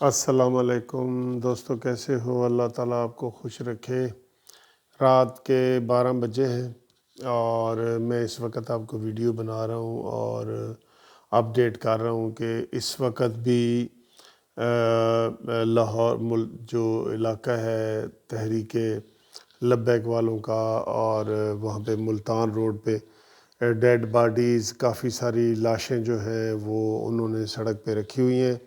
السلام علیکم دوستو، کیسے ہو؟ اللہ تعالیٰ آپ کو خوش رکھے۔ رات کے 12 بجے ہیں اور میں اس وقت آپ کو ویڈیو بنا رہا ہوں اور اپڈیٹ کر رہا ہوں کہ اس وقت بھی لاہور جو علاقہ ہے تحریک لبیک والوں کا، اور وہاں پہ ملتان روڈ پہ ڈیڈ باڈیز، کافی ساری لاشیں جو ہیں وہ انہوں نے سڑک پہ رکھی ہوئی ہیں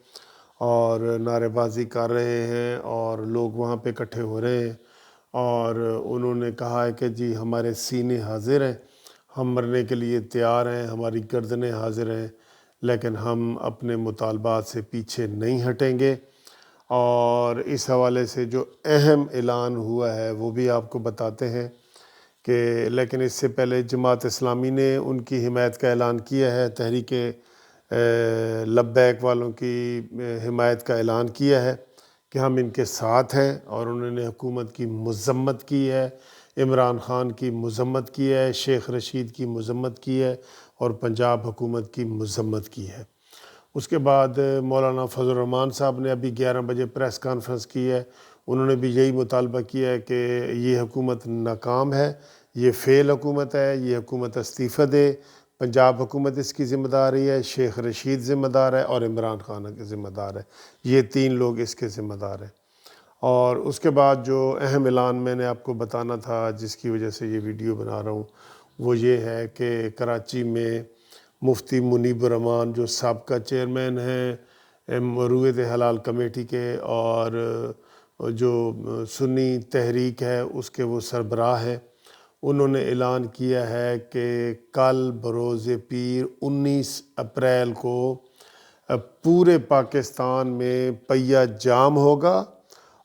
اور نعرے بازی کر رہے ہیں اور لوگ وہاں پہ اکٹھے ہو رہے ہیں، اور انہوں نے کہا ہے کہ جی ہمارے سینے حاضر ہیں، ہم مرنے کے لیے تیار ہیں، ہماری گردنیں حاضر ہیں، لیکن ہم اپنے مطالبات سے پیچھے نہیں ہٹیں گے۔ اور اس حوالے سے جو اہم اعلان ہوا ہے وہ بھی آپ کو بتاتے ہیں کہ لیکن اس سے پہلے جماعت اسلامی نے ان کی حمایت کا اعلان کیا ہے، تحریک لبیک والوں کی حمایت کا اعلان کیا ہے کہ ہم ان کے ساتھ ہیں، اور انہوں نے حکومت کی مذمت کی ہے، عمران خان کی مذمت کی ہے، شیخ رشید کی مذمت کی ہے اور پنجاب حکومت کی مذمت کی ہے۔ اس کے بعد مولانا فضل الرحمان صاحب نے ابھی 11 بجے پریس کانفرنس کی ہے، انہوں نے بھی یہی مطالبہ کیا ہے کہ یہ حکومت ناکام ہے، یہ فیل حکومت ہے، یہ حکومت استعفیٰ دے، پنجاب حکومت اس کی ذمہ دار ہے، شیخ رشید ذمہ دار ہے اور عمران خان کے ذمہ دار ہے، یہ 3 لوگ اس کے ذمہ دار ہیں۔ اور اس کے بعد جو اہم اعلان میں نے آپ کو بتانا تھا، جس کی وجہ سے یہ ویڈیو بنا رہا ہوں، وہ یہ ہے کہ کراچی میں مفتی منیب الرحمان جو سابقہ چیئرمین ہیں رویت حلال کمیٹی کے اور جو سنی تحریک ہے اس کے وہ سربراہ ہیں، انہوں نے اعلان کیا ہے کہ کل بروز پیر 19 اپریل کو پورے پاکستان میں پہیہ جام ہوگا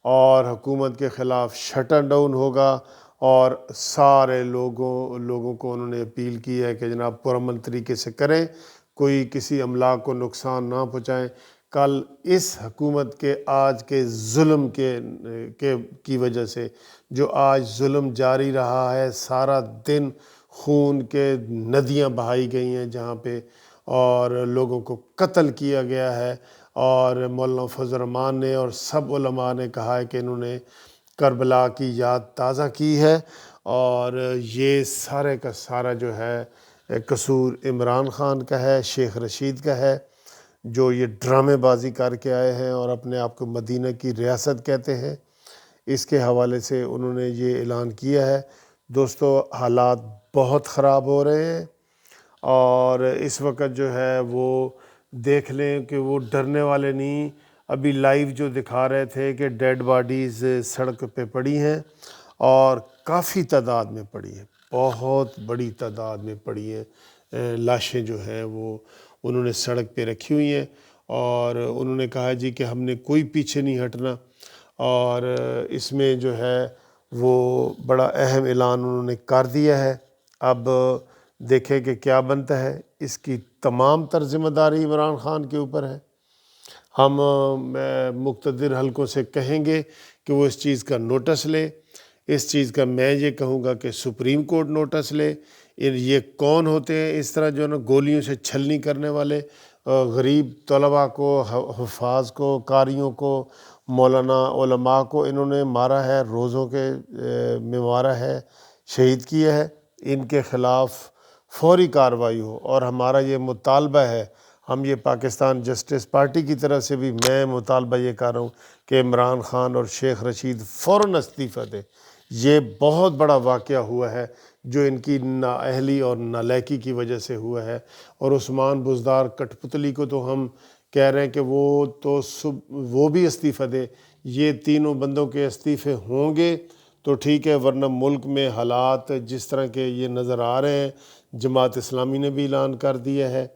اور حکومت کے خلاف شٹر ڈاؤن ہوگا، اور سارے لوگوں کو انہوں نے اپیل کی ہے کہ جناب پرامن طریقے سے کریں، کوئی کسی املاک کو نقصان نہ پہنچائیں۔ کل اس حکومت کے آج کے ظلم کی وجہ سے جو آج ظلم جاری رہا ہے، سارا دن خون کے ندیاں بہائی گئی ہیں جہاں پہ، اور لوگوں کو قتل کیا گیا ہے، اور مولانا فضل الرحمان نے اور سب علماء نے کہا ہے کہ انہوں نے کربلا کی یاد تازہ کی ہے، اور یہ سارے کا سارا جو ہے قصور عمران خان کا ہے، شیخ رشید کا ہے، جو یہ ڈرامے بازی کر کے آئے ہیں اور اپنے آپ کو مدینہ کی ریاست کہتے ہیں۔ اس کے حوالے سے انہوں نے یہ اعلان کیا ہے۔ دوستو، حالات بہت خراب ہو رہے ہیں، اور اس وقت جو ہے وہ دیکھ لیں کہ وہ ڈرنے والے نہیں۔ ابھی لائیو جو دکھا رہے تھے کہ ڈیڈ باڈیز سڑک پہ پڑی ہیں، اور کافی تعداد میں پڑی ہیں، بہت بڑی تعداد میں پڑی ہیں لاشیں جو ہیں وہ انہوں نے سڑک پہ رکھی ہوئی ہیں، اور انہوں نے کہا جی کہ ہم نے کوئی پیچھے نہیں ہٹنا، اور اس میں جو ہے وہ بڑا اہم اعلان انہوں نے کر دیا ہے۔ اب دیکھیں کہ کیا بنتا ہے، اس کی تمام تر ذمہ داری عمران خان کے اوپر ہے۔ ہم مقتدر حلقوں سے کہیں گے کہ وہ اس چیز کا نوٹس لے، اس چیز کا میں یہ کہوں گا کہ سپریم کورٹ نوٹس لے۔ یہ کون ہوتے ہیں اس طرح جو ہے نا گولیوں سے چھلنی کرنے والے؟ غریب طلباء کو، حفاظ کو، قاریوں کو، مولانا علماء کو انہوں نے مارا ہے، روزوں کے میں مارا ہے، شہید کیا ہے۔ ان کے خلاف فوری کارروائی ہو، اور ہمارا یہ مطالبہ ہے، ہم یہ پاکستان جسٹس پارٹی کی طرف سے بھی میں مطالبہ یہ کر رہا ہوں کہ عمران خان اور شیخ رشید فوراً استعفیٰ دیں۔ یہ بہت بڑا واقعہ ہوا ہے جو ان کی نااہلی اور نالائقی کی وجہ سے ہوا ہے، اور عثمان بزدار کٹ پتلی کو تو ہم کہہ رہے ہیں کہ وہ بھی استعفیٰ دے۔ یہ تینوں بندوں کے استعفے ہوں گے تو ٹھیک ہے، ورنہ ملک میں حالات جس طرح کے یہ نظر آ رہے ہیں، جماعت اسلامی نے بھی اعلان کر دیا ہے،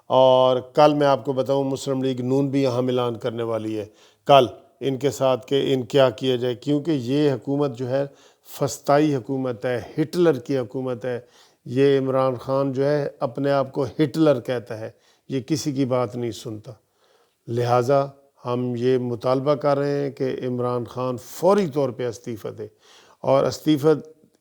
اور کل میں آپ کو بتاؤں مسلم لیگ نون بھی یہاں اعلان کرنے والی ہے کل ان کے ساتھ کہ ان کیا کیا جائے، کیونکہ یہ حکومت جو ہے فسطائی حکومت ہے، ہٹلر کی حکومت ہے۔ یہ عمران خان جو ہے اپنے آپ کو ہٹلر کہتا ہے، یہ کسی کی بات نہیں سنتا۔ لہٰذا ہم یہ مطالبہ کر رہے ہیں کہ عمران خان فوری طور پہ استعفیٰ دے، اور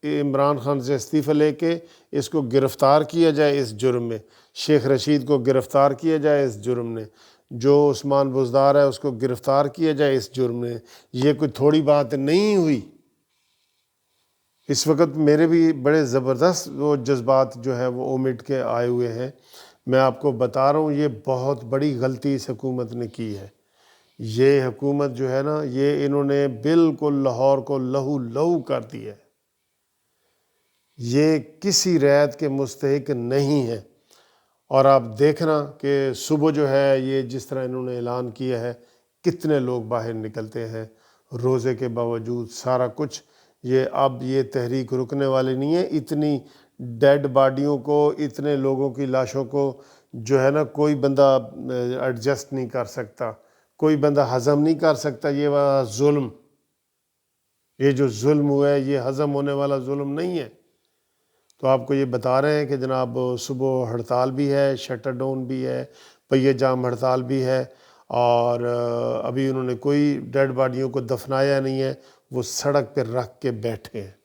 عمران خان سے استعفیٰ لے کے اس کو گرفتار کیا جائے اس جرم میں، شیخ رشید کو گرفتار کیا جائے اس جرم میں، جو عثمان بزدار ہے اس کو گرفتار کیا جائے اس جرم میں۔ یہ کوئی تھوڑی بات نہیں ہوئی۔ اس وقت میرے بھی بڑے زبردست وہ جذبات جو ہے وہ امٹ کے آئے ہوئے ہیں۔ میں آپ کو بتا رہا ہوں یہ بہت بڑی غلطی اس حکومت نے کی ہے۔ یہ حکومت جو ہے نا، یہ انہوں نے بالکل لاہور کو لہو لہو کر دیا ہے۔ یہ کسی رعایت کے مستحق نہیں ہے۔ اور آپ دیکھنا کہ صبح جو ہے یہ جس طرح انہوں نے اعلان کیا ہے، کتنے لوگ باہر نکلتے ہیں روزے کے باوجود سارا کچھ۔ اب یہ تحریک رکنے والی نہیں ہے۔ اتنی ڈیڈ باڈیوں کو، اتنے لوگوں کی لاشوں کو جو ہے نا کوئی بندہ ایڈجسٹ نہیں کر سکتا، کوئی بندہ ہضم نہیں کر سکتا۔ یہ والا ظلم، یہ جو ظلم ہوا ہے یہ ہضم ہونے والا ظلم نہیں ہے۔ تو آپ کو یہ بتا رہے ہیں کہ جناب صبح ہڑتال بھی ہے، شٹر ڈاؤن بھی ہے، پہیے جام ہڑتال بھی ہے، اور ابھی انہوں نے کوئی ڈیڈ باڈیوں کو دفنایا نہیں ہے، وہ سڑک پہ رکھ کے بیٹھے ہیں۔